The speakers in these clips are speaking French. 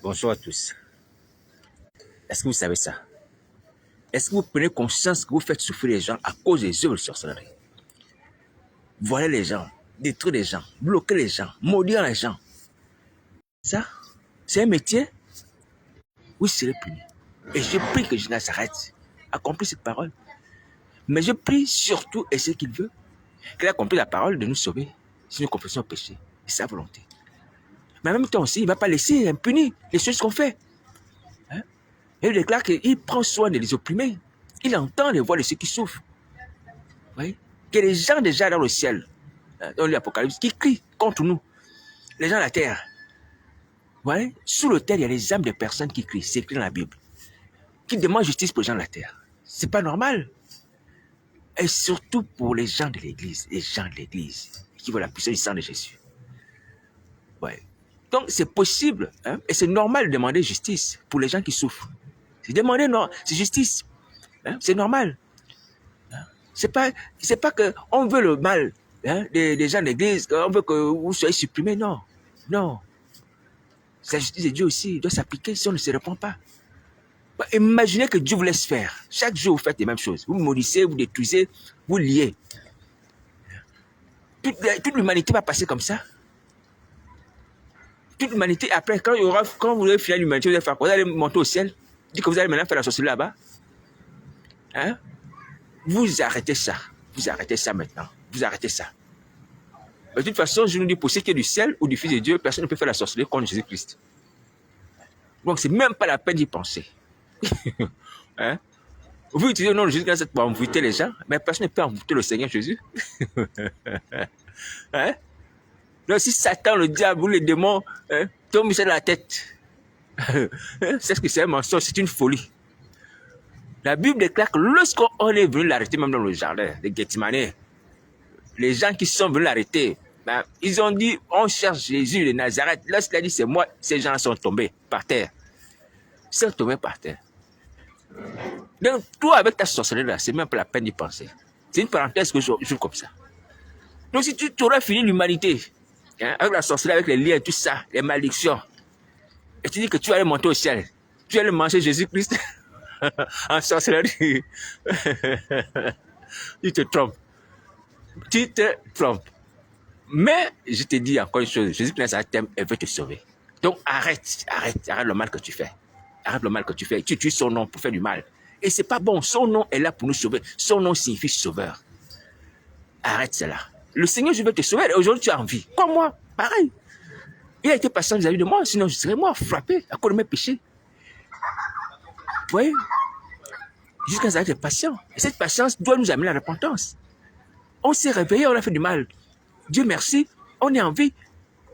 Bonjour à tous. Est-ce que vous savez ça? Est-ce que vous prenez conscience que vous faites souffrir les gens à cause des œuvres de sorcellerie? Voler les gens, détruire les gens, bloquer les gens, maudire les gens. Ça, c'est un métier où il serait puni. Et je prie que Jésus s'arrête, accomplit cette parole. Mais je prie surtout, et ce qu'il veut, qu'il accomplit la parole de nous sauver si nous confessons le péché et sa volonté. Mais en même temps aussi, il ne va pas laisser impuni les choses qu'on fait. Hein? Et il déclare qu'il prend soin des opprimés. Il entend les voix de ceux qui souffrent. Vous voyez? Que les gens déjà dans le ciel, dans l'Apocalypse, qui crient contre nous, les gens de la terre. Vous voyez? Sous le terre, il y a les âmes des personnes qui crient, c'est écrit dans la Bible, qui demandent justice pour les gens de la terre. C'est pas normal. Et surtout pour les gens de l'Église, qui veulent la puissance du sang de Jésus. Ouais. Donc c'est possible, hein, et c'est normal de demander justice pour les gens qui souffrent. C'est demander, non, c'est justice. Hein, c'est normal. Hein. C'est pas que on veut le mal, hein, des gens de l'Église, on veut que vous soyez supprimés, non. Non. C'est la justice de Dieu aussi, il doit s'appliquer si on ne se répond pas. Imaginez que Dieu vous laisse faire. Chaque jour, vous faites les mêmes choses. Vous maudissez, vous détruisez, vous liez. Toute l'humanité va passer comme ça. Toute l'humanité, après, quand vous allez finir l'humanité, vous allez faire quoi? Vous allez monter au ciel. Dites que vous allez maintenant faire la sorcellerie là-bas. Hein? Vous arrêtez ça. Vous arrêtez ça maintenant. Vous arrêtez ça. Mais de toute façon, je nous dis, pour ce qui est du ciel ou du Fils de Dieu, personne ne peut faire la sorcellerie contre Jésus-Christ. Donc, c'est même pas la peine d'y penser. Hein? Vous utilisez le nom de Jésus pour envoûter les gens, mais personne ne peut envoûter le Seigneur Jésus. Hein? Donc, si Satan, le diable ou les démons tombent sur la tête, c'est ce que c'est un mensonge, c'est une folie. La Bible déclare que lorsqu'on est venu l'arrêter, même dans le jardin de Gethsemane, les gens qui sont venus l'arrêter, ben, ils ont dit, on cherche Jésus de Nazareth. Lorsqu'il a dit, c'est moi, ces gens sont tombés par terre. Ils sont tombés par terre. Donc, toi, avec ta sorcellerie là, c'est même pas la peine d'y penser. C'est une parenthèse que je joue comme ça. Donc, si tu aurais fini l'humanité, hein, avec la sorcellerie, avec les liens, tout ça, les malédictions, et tu dis que tu allais monter au ciel, tu allais manger Jésus-Christ en sorcellerie, tu te trompes. Tu te trompes. Mais je te dis encore une chose, Jésus-Christ t'aime et veut te sauver. Donc arrête le mal que tu fais. Arrête le mal que tu fais. Tu utilises son nom pour faire du mal. Et c'est pas bon. Son nom est là pour nous sauver. Son nom signifie sauveur. Arrête cela. Le Seigneur, je veux te sauver. Aujourd'hui, tu as envie. Comme moi, pareil. Il a été patient vis-à-vis de moi, sinon je serais moi frappé à cause de mes péchés. Vous voyez? Jusqu'à ça, être patient. Et cette patience doit nous amener à la repentance. On s'est réveillé, on a fait du mal. Dieu merci, on est en vie.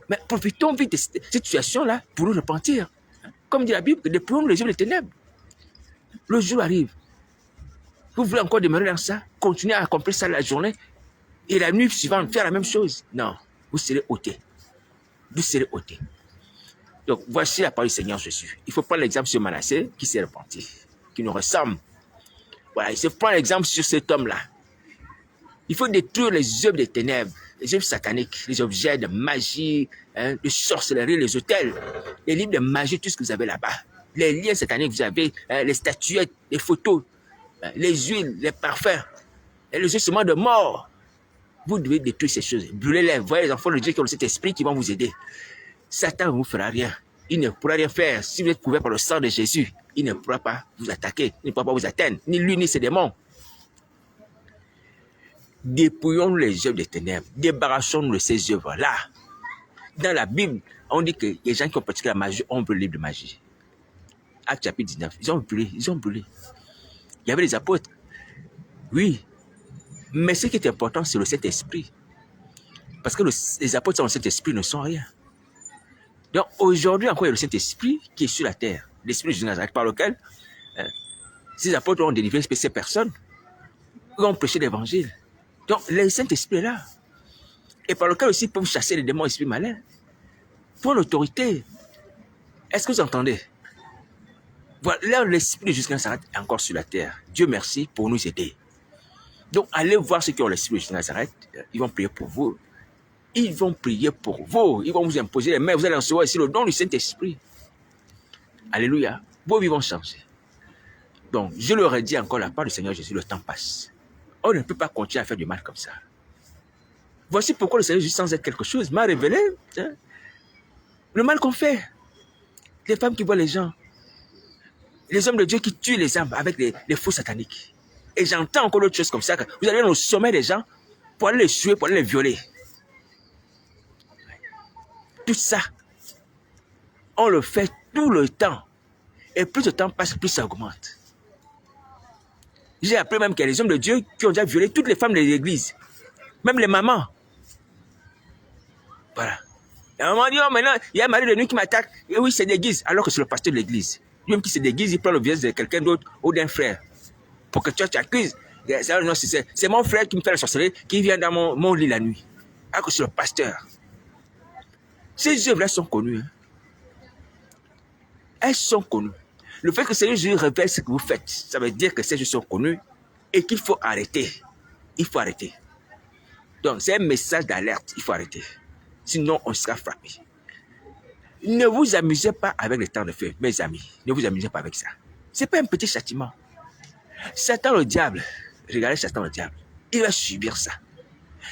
Mais profitons vite de cette situation-là pour nous repentir. Comme dit la Bible, déployons les yeux des ténèbres. Le jour arrive. Vous voulez encore demeurer dans ça, continuer à accomplir ça la journée et la nuit suivante faire la même chose? Non, vous serez ôtés. Vous serez ôtés. Donc voici la parole du Seigneur Jésus. Il faut prendre l'exemple sur Manassé qui s'est repenti, qui nous ressemble. Voilà, il faut prendre l'exemple sur cet homme-là. Il faut détruire les œuvres des ténèbres, les œuvres sataniques, les objets de magie, hein, de sorcellerie, les autels, les livres de magie, tout ce que vous avez là-bas. Les liens sataniques que vous avez, hein, les statuettes, les photos, hein, les huiles, les parfums, et les ossements de mort. Vous devez détruire ces choses. Brûlez-les. Voyez les enfants de Dieu qui ont cet esprit qui vont vous aider. Satan ne vous fera rien. Il ne pourra rien faire. Si vous êtes couvert par le sang de Jésus, il ne pourra pas vous attaquer, il ne pourra pas vous atteindre, ni lui, ni ses démons. Dépouillons les œuvres des ténèbres, débarrassons-nous de ces œuvres-là. Dans la Bible, on dit que les gens qui ont pratiqué la magie ont brûlé le livre de magie. Acte chapitre 19, ils ont brûlé. Il y avait les apôtres, oui, mais ce qui est important, c'est le Saint-Esprit. Parce que les apôtres sans le Saint-Esprit ne sont rien. Donc aujourd'hui encore, il y a le Saint-Esprit qui est sur la terre, l'Esprit de Jésus Nazareth, par lequel ces apôtres ont délivré ces personnes, ils ont prêché l'évangile. Donc, le Saint-Esprit est là. Et par lequel aussi ils peuvent chasser les démons esprits malins. Pour l'autorité. Est-ce que vous entendez? Voilà, l'Esprit de Jésus Nazareth est encore sur la terre. Dieu merci pour nous aider. Donc, allez voir ceux qui ont l'Esprit de Jésus Nazareth. Ils vont prier pour vous. Ils vont prier pour vous. Ils vont vous imposer les mains. Vous allez recevoir ici le don du Saint-Esprit. Alléluia. Vos vies vont changer. Donc, je leur ai dit encore la part du Seigneur Jésus, le temps passe. On ne peut pas continuer à faire du mal comme ça. Voici pourquoi le Seigneur Jésus, sans être quelque chose, m'a révélé le mal qu'on fait. Les femmes qui voient les gens, les hommes de Dieu qui tuent les âmes avec les faux sataniques. Et j'entends encore d'autres choses comme ça. Vous allez au sommet des gens pour aller les tuer, pour aller les violer. Tout ça, on le fait tout le temps. Et plus le temps passe, plus ça augmente. J'ai appris même qu'il y a des hommes de Dieu qui ont déjà violé toutes les femmes de l'église. Même les mamans. Voilà. Et à un moment donné, oh, maintenant, il y a un mari de nuit qui m'attaque. Et oui, c'est l'église. Alors que c'est le pasteur de l'église. Lui-même qui se déguise, il prend le visage de quelqu'un d'autre ou d'un frère. Pour que tu accuses. C'est mon frère qui me fait la sorcellerie, qui vient dans mon lit la nuit. Alors que c'est le pasteur. Ces œuvres-là sont connues. Hein. Elles sont connues. Le fait que le Seigneur Jésus révèle ce que vous faites, ça veut dire que ces choses sont connues et qu'il faut arrêter. Il faut arrêter. Donc, c'est un message d'alerte. Il faut arrêter. Sinon, on sera frappé. Ne vous amusez pas avec le temps de feu, mes amis. Ne vous amusez pas avec ça. Ce n'est pas un petit châtiment. Satan le diable, regardez Satan le diable, il va subir ça.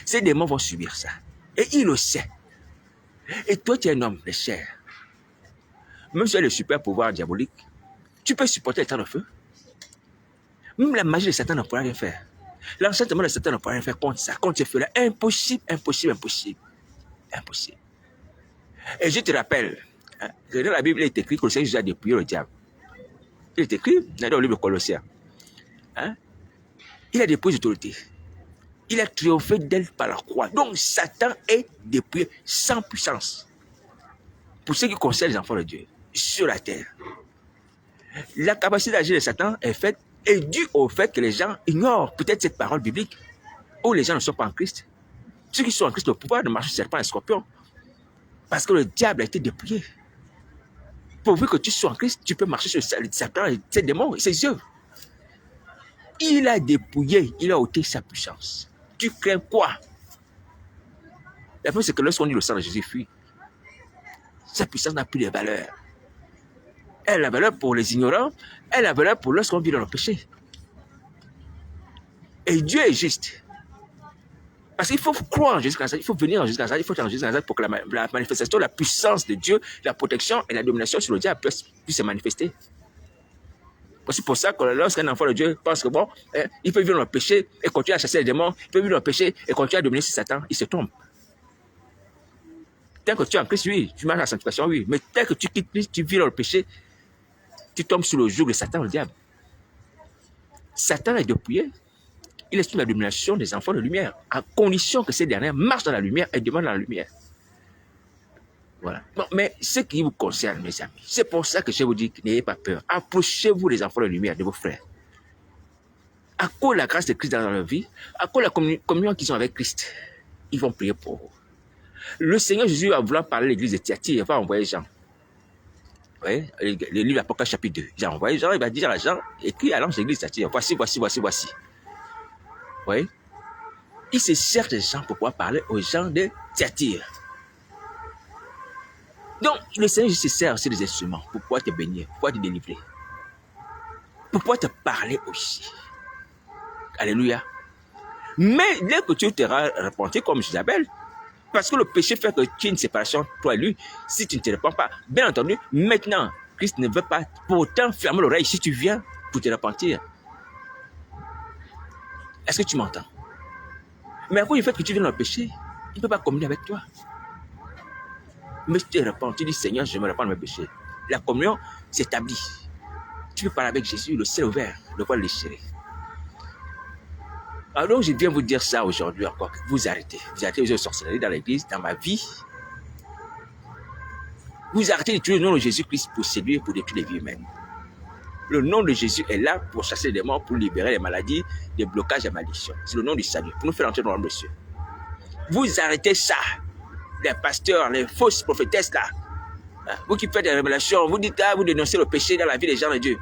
Ces démons vont subir ça. Et il le sait. Et toi, tu es un homme de chair. Même si tu as le super pouvoir diabolique, tu peux supporter le temps de feu. Même la magie de Satan ne pourra rien faire. L'enchantement de Satan ne pourra rien faire contre ça, contre ce feu-là. Impossible, impossible, impossible. Impossible. Et je te rappelle, hein, dans la Bible, il est écrit que le Seigneur Jésus a dépouillé le diable. Il est écrit dans le livre de Colossiens. Hein? Il a dépouillé l'autorité. Il a triomphé d'elle par la croix. Donc Satan est dépouillé sans puissance. Pour ce qui concerne les enfants de Dieu, sur la terre. La capacité d'agir de Satan est faite et due au fait que les gens ignorent peut-être cette parole biblique, où les gens ne sont pas en Christ. Ceux qui sont en Christ ont le pouvoir de marcher sur serpent et scorpion. Parce que le diable a été dépouillé. Pourvu que tu sois en Christ, tu peux marcher sur Satan et ses démons et ses œuvres. Il a dépouillé, il a ôté sa puissance. Tu crains quoi? La preuve, c'est que lorsqu'on dit le sang de Jésus fuit, sa puissance n'a plus de valeur. Elle a la valeur pour les ignorants, elle a la valeur pour lorsqu'on vit dans le péché. Et Dieu est juste. Parce qu'il faut croire en Jésus-Christ, il faut venir en Jésus-Christ, il faut être en Jésus-Christ pour que la manifestation, la puissance de Dieu, la protection et la domination sur le diable puissent se manifester. C'est pour ça que lorsqu'un enfant de Dieu pense que bon, il peut vivre dans le péché et continuer à chasser les démons, il peut vivre dans le péché et continuer à dominer sur Satan, il se trompe. Tant que tu es en Christ, oui, tu marches à la sanctification, oui, mais tant que tu quittes Christ, tu vis dans le péché, tu tombes sous le joug de Satan, le diable. Satan est dépouillé. Il est sous la domination des enfants de lumière, à condition que ces derniers marchent dans la lumière et demandent la lumière. Voilà. Bon, mais ce qui vous concerne, mes amis, c'est pour ça que je vous dis, n'ayez pas peur. Approchez-vous des enfants de lumière, de vos frères. À cause de la grâce de Christ dans leur vie, à cause de la communion qu'ils ont avec Christ, ils vont prier pour vous. Le Seigneur Jésus va vouloir parler à l'église de Thyatire, il va envoyer Jean. Oui, le livre d'Apocalypse chapitre 2. Il a envoyé Jean, il va dire à Jean, écris à l'ange de l'église de Thyatire, voici. Oui. Il se sert de Jean pour pouvoir parler aux gens de Thyatire. Donc, le Seigneur Jésus se sert aussi des instruments pour pouvoir te bénir, pour pouvoir te délivrer, pour pouvoir te parler aussi. Alléluia. Mais dès que tu te repenti comme Isabelle, parce que le péché fait que tu as une séparation, toi et lui, si tu ne te repens pas, bien entendu, maintenant, Christ ne veut pas pour autant fermer l'oreille si tu viens pour te repentir. Est-ce que tu m'entends? Mais à cause du fait que tu viens dans le péché, il ne peut pas communier avec toi. Mais tu te repens, tu dis Seigneur, je me repens de mes péchés. La communion s'établit. Tu peux parler avec Jésus, le ciel ouvert, le voile déchiré. Alors je viens vous dire ça aujourd'hui encore. Vous arrêtez. Vous arrêtez les sorcelleries dans l'église, dans ma vie. Vous arrêtez d'utiliser le nom de Jésus-Christ pour séduire, pour détruire les vies humaines. Le nom de Jésus est là pour chasser les démons, pour libérer les maladies, les blocages et les malédictions. C'est le nom du salut, pour nous faire entrer dans le monsieur. Vous arrêtez ça. Les pasteurs, les fausses prophétesses là. Vous qui faites des révélations, vous dites, vous dénoncez le péché dans la vie des gens de Dieu,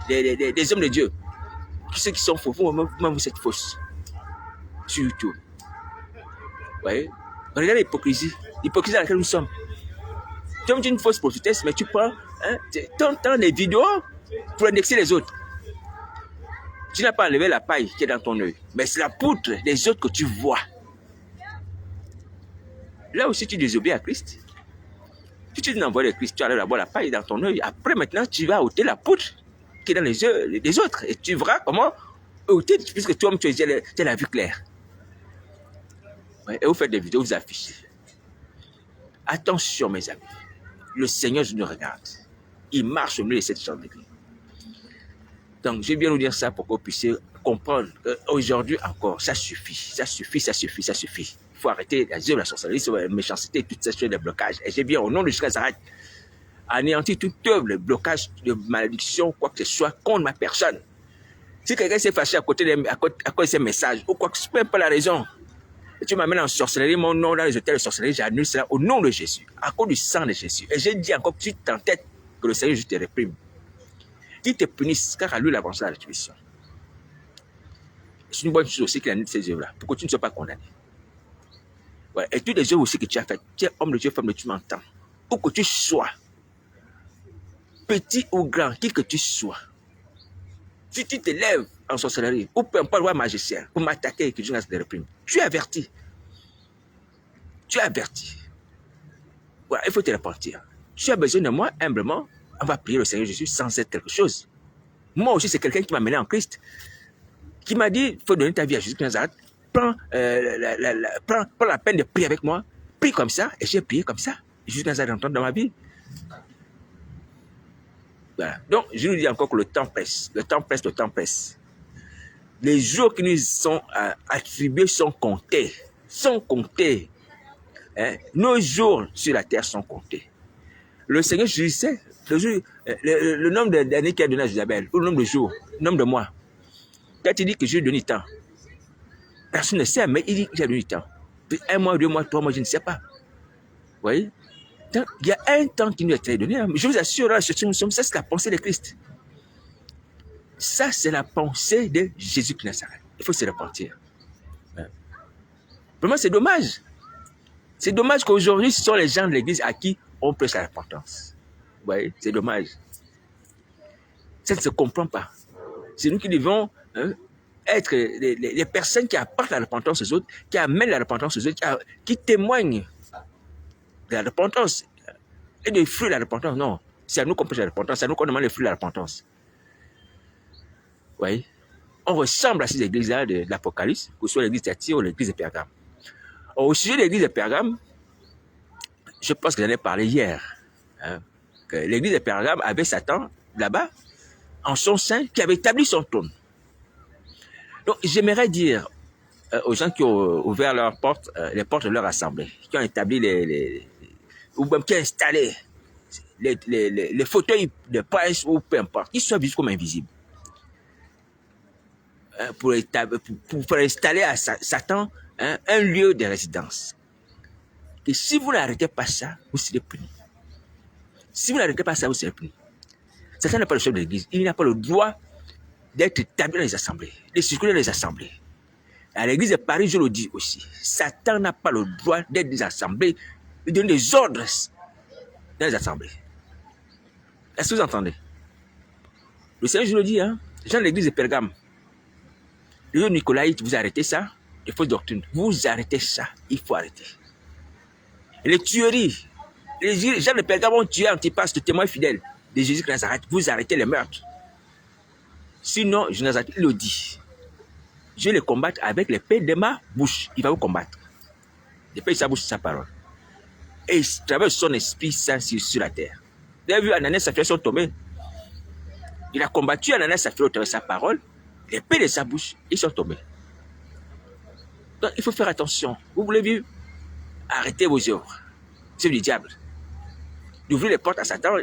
des hommes de Dieu. Ceux qui sont faux, vous-même vous êtes fausses. Sur YouTube. Vous voyez? Regardez l'hypocrisie dans laquelle nous sommes. Tu es une fausse prophétesse, mais tu prends Hein? T'entends les vidéos pour indexer les autres. Tu n'as pas enlevé la paille qui est dans ton œil, mais c'est la poutre des autres que tu vois. Là aussi, tu désobéis à Christ. Si tu n'envoies le Christ, tu enlèves d'abord la paille dans ton œil. Après, maintenant, tu vas ôter la poutre qui est dans les yeux des autres. Et tu verras comment ôter, puisque toi-même, tu as la vue claire. Ouais, et vous faites des vidéos, vous affichez. Attention, mes amis. Le Seigneur nous regarde. Il marche au milieu de cette chambre d'église. Donc, je vais bien vous dire ça pour que vous puissiez comprendre qu'aujourd'hui encore, ça suffit, ça suffit, ça suffit, ça suffit. Il faut arrêter la œuvre, la sorcellerie, la méchanceté, toutes ces choses de blocage. Et j'ai bien, au nom de Jésus, s'arrête. Anéantir toute œuvre de blocage, de malédiction, quoi que ce soit, contre ma personne. Si quelqu'un s'est fâché à cause de ces messages, ou quoi que ce soit, peu importe la raison, et tu m'amènes en sorcellerie, mon nom dans les hôtels de sorcellerie, j'annule cela au nom de Jésus, à cause du sang de Jésus. Et j'ai dit encore que tu t'entêtes que le Seigneur juste te réprime. Qu'il te punisse, car à lui l'avance la rétribution. C'est une bonne chose aussi qu'il annule ces œuvres-là, pour que tu ne sois pas condamné. Ouais. Et toutes les œuvres aussi que tu as faites, tu es homme de Dieu, femme de Dieu, tu m'entends. Où que tu sois, petit ou grand, qui que tu sois, si tu te lèves en sorcellerie, ou peu importe, magicien, pour m'attaquer et que Dieu te réprime, tu es averti. Tu es averti. Voilà, il faut te repentir. Tu as besoin de moi, humblement, on va prier le Seigneur Jésus sans être quelque chose. Moi aussi, c'est quelqu'un qui m'a mené en Christ, qui m'a dit, il faut donner ta vie à Jésus de Nazareth, prends la peine de prier avec moi, prie comme ça, et j'ai prié comme ça. Jésus de Nazareth entend dans ma vie. Voilà. Donc, je vous dis encore que le temps presse, le temps presse, le temps presse. Les jours qui nous sont attribués sont comptés, sont comptés. Hein? Nos jours sur la terre sont comptés. Le Seigneur Jésus sait le nombre d'années qu'il a donné à Isabelle, ou le nombre de jours, le nombre de mois. Quand il dit que Dieu donne du temps, personne ne sait, mais il dit qu'il a donné du temps. Puis 1 mois, 2 mois, 3 mois, je ne sais pas. Vous voyez? Donc, il y a un temps qui nous a été donné. Je vous assure, ça c'est la pensée de Christ. Ça, c'est la pensée de Jésus de Nazareth. Il faut se repentir. Vraiment, c'est dommage. C'est dommage qu'aujourd'hui, ce sont les gens de l'église à qui on prêche la repentance. Vous voyez, c'est dommage. Ça ne se comprend pas. C'est nous qui devons être les personnes qui apportent la repentance aux autres, qui amènent la repentance aux autres, qui témoignent de la repentance et des fruits de la repentance. Non, c'est à nous qu'on prêche la repentance, c'est à nous qu'on demande les fruits de la repentance. Vous voyez, on ressemble à ces églises-là de l'Apocalypse, que ce soit l'église de Thyatire ou l'église de Pergame. Au sujet de l'église de Pergame, je pense que j'en ai parlé hier, que l'église de Pergame avait Satan là-bas, en son sein, qui avait établi son trône. Donc, j'aimerais dire aux gens qui ont ouvert leurs portes, les portes de leur assemblée, qui ont établi ou même qui ont installé les fauteuils de presse ou peu importe, qui soient visibles comme invisibles, pour faire installer à Satan un lieu de résidence. Et si vous n'arrêtez pas ça, vous serez puni. Si vous n'arrêtez pas ça, vous serez puni. Satan n'a pas le chef de l'église. Il n'a pas le droit d'être établi dans les assemblées, de circuler dans les assemblées. À l'église de Paris, je le dis aussi, Satan n'a pas le droit d'être dans les assemblées, de donner des ordres dans les assemblées. Est-ce que vous entendez? Le Seigneur, je le dis, les gens de l'église de Pergame, le Nicolaïte, vous arrêtez ça, les fausses doctrines, vous arrêtez ça, il faut arrêter. Les tueries, les gens de Pergame ont tué Antipas, le témoin fidèle de Jésus de Nazareth, vous arrêtez les meurtres. Sinon, Jésus de Nazareth, il le dit. Je vais les combattre avec l'épée de ma bouche. Il va vous combattre. L'épée de sa bouche, sa parole. Et il travaille son esprit saint sur la terre. Vous avez vu, Ananias, Saphira sont tombés. Il a combattu Ananias, Saphira au travers de sa parole. L'épée de sa bouche, ils sont tombés. Donc, il faut faire attention. Vous voulez vivre? Arrêtez vos œuvres. C'est du diable. D'ouvrir les portes à Satan,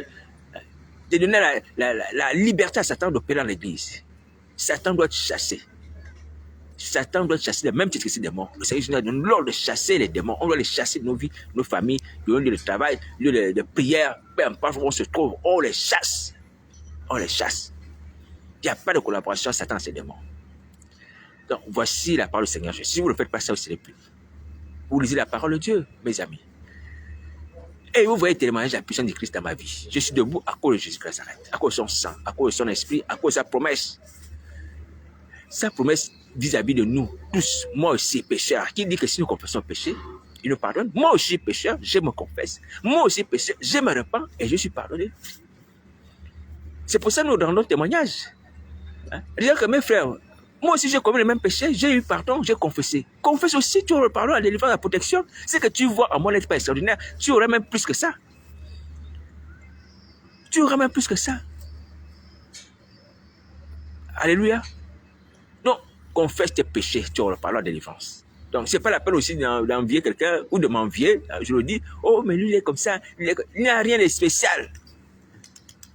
de donner la liberté à Satan d'opérer dans l'église. Satan doit être chassé. Satan doit chasser, même titre que ces démons. Le Seigneur nous donne l'ordre de chasser les démons. On doit les chasser de nos vies, de nos familles, de nos lieux de travail, de lieux de prière, peu importe où on se trouve, on les chasse. On les chasse. Il n'y a pas de collaboration Satan et ses démons. Donc, voici la parole du Seigneur. Si vous ne faites pas ça, vous serez puni. Vous lisez la parole de Dieu, mes amis. Et vous voyez témoigner la puissance de Christ dans ma vie. Je suis debout à cause de Jésus-Christ, à cause de son sang, à cause de son esprit, à cause de sa promesse. Sa promesse vis-à-vis de nous tous, moi aussi pécheur, qui dit que si nous confessons le péché, il nous pardonne. Moi aussi pécheur, je me confesse. Moi aussi pécheur, je me repens et je suis pardonné. C'est pour ça que nous rendons témoignage. Dire que mes frères, moi aussi j'ai commis le même péché, j'ai eu pardon, j'ai confessé. Confesse aussi, tu auras le pardon, la délivrance, la protection. C'est que tu vois en moi n'est pas extraordinaire, tu auras même plus que ça. Tu auras même plus que ça. Alléluia. Donc, confesse tes péchés, tu auras le pardon, la délivrance. Donc, ce n'est pas la peine aussi d'envier quelqu'un ou de m'envier. Je le dis, oh, mais lui, il est comme ça. Il n'a rien de spécial.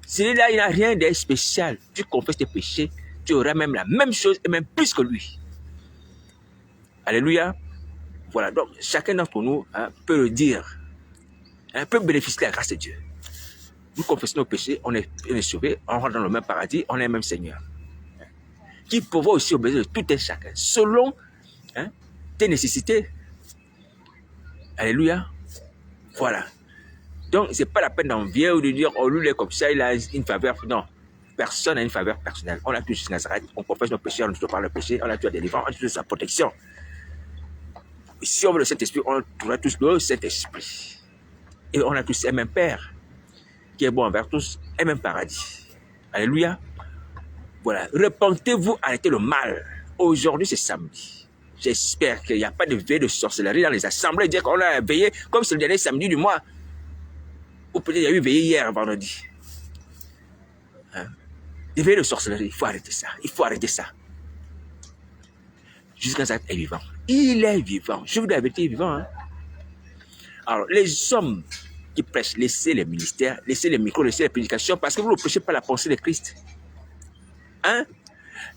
Celui-là, il n'a rien de spécial. Tu confesses tes péchés, tu auras même la même chose et même plus que lui. Alléluia. Voilà, donc chacun d'entre nous peut le dire, peut bénéficier de la grâce de Dieu. Nous confessons nos péchés, on est sauvé, on rentre dans le même paradis, on est le même Seigneur. Qui pourvoit aussi au besoin de tout un chacun, selon tes nécessités. Alléluia. Voilà. Donc, ce n'est pas la peine d'envier ou de dire, oh, lui, il est comme ça, il a une faveur. Non. Personne n'a une faveur personnelle. On a tous Jésus Nazareth, on confesse nos péchés, on ne parle le péché, on a tous la délivrance, on a tous sa protection. Et si on veut le Saint-Esprit, on a tous le Saint-Esprit. Et on a tous un même Père, qui est bon envers tous, un même paradis. Alléluia. Voilà. Repentez-vous, arrêtez le mal. Aujourd'hui, c'est samedi. J'espère qu'il n'y a pas de veille de sorcellerie dans les assemblées, dire qu'on a veillé comme c'est le dernier samedi du mois. Ou peut-être il y a eu veillé hier, vendredi. Des veilles de sorcellerie, il faut arrêter ça. Il faut arrêter ça. Jusqu'à ça est vivant. Il est vivant. Je vous dis la vérité, il est vivant. Alors, les hommes qui prêchent, laissez les ministères, laissez les micros, laissez les prédications, parce que vous ne prêchez pas la pensée de Christ.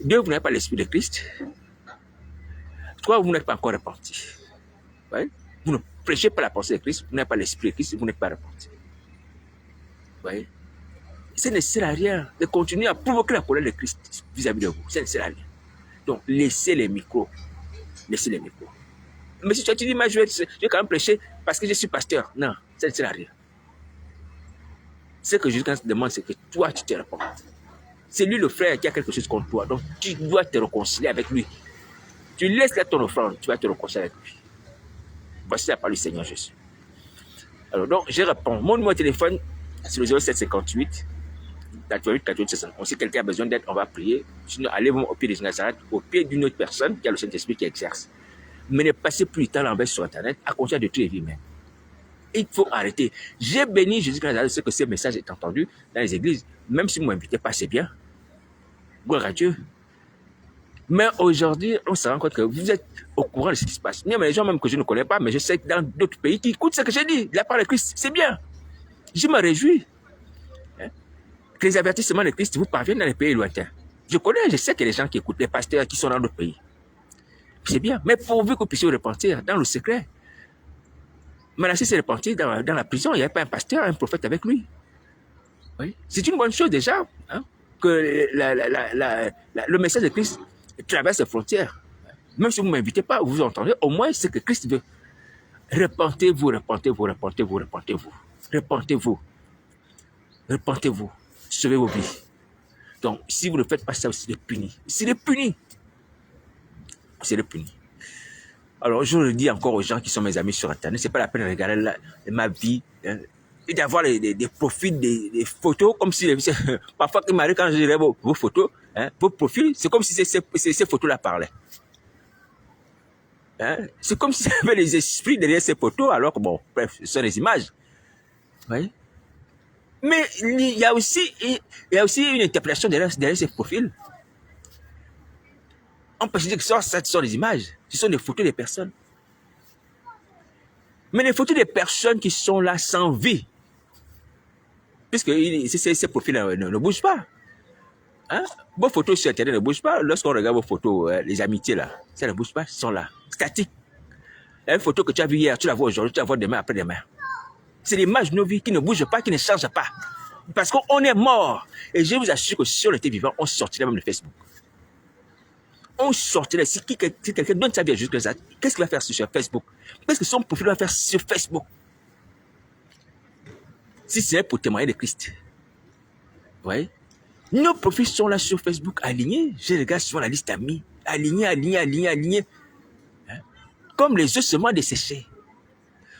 Deux, vous n'avez pas l'esprit de Christ. Trois, vous n'êtes pas encore repenti. Ouais? Vous ne prêchez pas la pensée de Christ, vous n'avez pas l'esprit de Christ, vous n'êtes pas repenti. Ouais? Ça ne sert à rien de continuer à provoquer la colère de Christ vis-à-vis de vous. Ça ne sert à rien. Donc, laissez les micros. Laissez les micros. Mais si tu dis, je vais quand même prêcher parce que je suis pasteur. Non, ça ne sert à rien. Ce que Jésus te demande, c'est que toi, tu te réponds. C'est lui le frère qui a quelque chose contre toi. Donc, tu dois te réconcilier avec lui. Tu laisses là ton offrande, tu vas te réconcilier avec lui. Voici la parole du Seigneur Jésus. Alors, donc, je réponds. Mon numéro de téléphone, c'est le 0758 88 88 71. Si quelqu'un a besoin d'aide, on va prier. Sinon, allez au pied de Nazareth, au pied d'une autre personne qui a le Saint-Esprit qui exerce. Mais ne passez plus de temps l'envers sur Internet à cause de tuer les vies humaines. Il faut arrêter. J'ai béni Jésus-Christ de ce que ce message est entendu dans les églises. Même si vous ne m'invitez pas, c'est bien. Gloire à Dieu. Mais aujourd'hui, on se rend compte que vous êtes au courant de ce qui se passe. Même les gens même que je ne connais pas, mais je sais que dans d'autres pays qui écoutent ce que j'ai dit, la parole de Christ, c'est bien. Je me réjouis que les avertissements de Christ vous parviennent dans les pays lointains. Je connais, je sais qu'il y a des gens qui écoutent, les pasteurs qui sont dans d'autres pays. C'est bien. Mais pourvu que vous puissiez vous repentir dans le secret. Manassé s'est repenti dans la prison, il n'y avait pas un pasteur, un prophète avec lui. Oui. C'est une bonne chose déjà que le message de Christ traverse les frontières. Même si vous ne m'invitez pas, vous entendez, au moins c'est que Christ veut. Repentez-vous, repentez-vous, repentez-vous, repentez-vous. Repentez-vous. Repentez-vous. Sauvez vos vies. Donc, si vous ne faites pas ça, c'est de puni. C'est de puni. C'est de puni. Alors, je le dis encore aux gens qui sont mes amis sur Internet, c'est pas la peine de regarder ma vie et d'avoir des profils, des photos, comme si, parfois, il m'arrive quand je dirais vos photos, vos profils, c'est comme si ces photos-là parlaient. C'est comme s'il y avait les esprits derrière ces photos, alors que, bon, bref, ce sont des images. Oui. Mais il y a aussi une interprétation derrière ces profils. On peut se dire que ça sont des images, ce sont des photos des personnes. Mais les photos des personnes qui sont là sans vie, puisque ces profils ne bougent pas. Vos photos sur Internet ne bougent pas. Lorsqu'on regarde vos photos, les amitiés là, ça ne bouge pas, elles sont là, statiques. Une photo que tu as vue hier, tu la vois aujourd'hui, tu la vois demain, après-demain. C'est l'image de nos vies qui ne bouge pas, qui ne change pas. Parce qu'on est mort. Et je vous assure que si on était vivant, on sortirait même de Facebook. On sortirait. Si quelqu'un donne sa vie à Jésus-Christ, qu'est-ce qu'il va faire sur Facebook? Qu'est-ce que son profil va faire sur Facebook? si ce n'est pour témoigner de Christ. Vous voyez? Nos profils sont là sur Facebook, alignés. Je regarde sur la liste d'amis, alignés. Hein? Comme les ossements desséchés.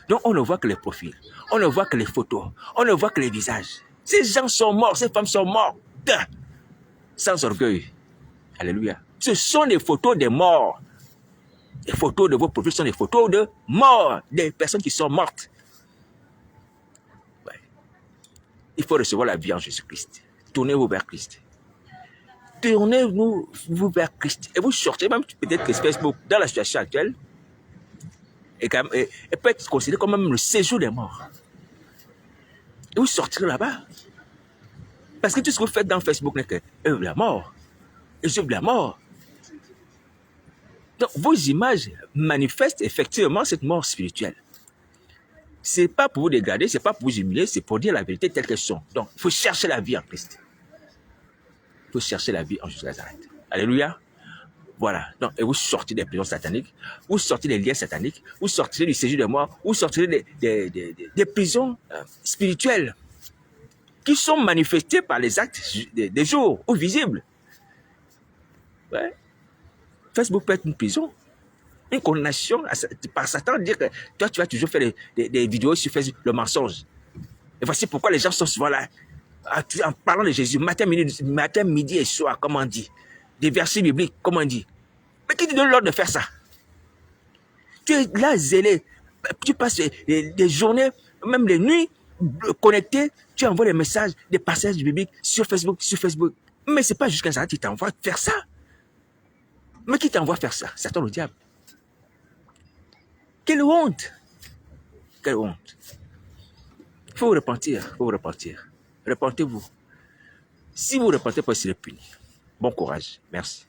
Donc, on ne voit que les profils. On ne voit que les photos. On ne voit que les visages. Ces gens sont morts, ces femmes sont mortes. Sans orgueil. Alléluia. Ce sont des photos des morts. Les photos de vos profils sont des photos de morts, des personnes qui sont mortes. Ouais. Il faut recevoir la vie en Jésus-Christ. Tournez-vous vers Christ. Tournez-vous vers Christ. Et vous sortez même peut-être que Facebook, dans la situation actuelle, et peut être considéré comme même le séjour des morts. Et vous sortirez là-bas. Parce que tout ce que vous faites dans Facebook n'est que œuvre de la mort. Et œuvre de la mort. Donc, vos images manifestent effectivement cette mort spirituelle. Ce n'est pas pour vous dégrader, ce n'est pas pour vous humilier, c'est pour dire la vérité telle qu'elles sont. Donc, il faut chercher la vie en Christ. Il faut chercher la vie en Jésus Nazareth. Alléluia. Voilà. Donc, et vous sortez des prisons sataniques, vous sortez des liens sataniques, vous sortez du séjour de mort, vous sortez des prisons spirituelles qui sont manifestées par les actes des jours ou visibles. Ouais. Facebook peut être une prison, une condamnation par Satan, dire que toi, tu vas toujours faire des vidéos sur Facebook, le mensonge. Et voici pourquoi les gens sont souvent là, en parlant de Jésus, matin, midi et soir, comme on dit, des versets bibliques, comme on dit. Mais qui te donne l'ordre de faire ça? Tu es là zélé, tu passes des journées, même des nuits, connecté, tu envoies des messages, des passages bibliques sur Facebook. Mais ce n'est pas jusqu'à ça qui t'envoie faire ça. Mais qui t'envoie faire ça? Satan le diable. Quelle honte! Quelle honte! Il faut vous repentir, Repentez-vous. Si vous ne repentez pas, c'est le puni. Bon courage. Merci.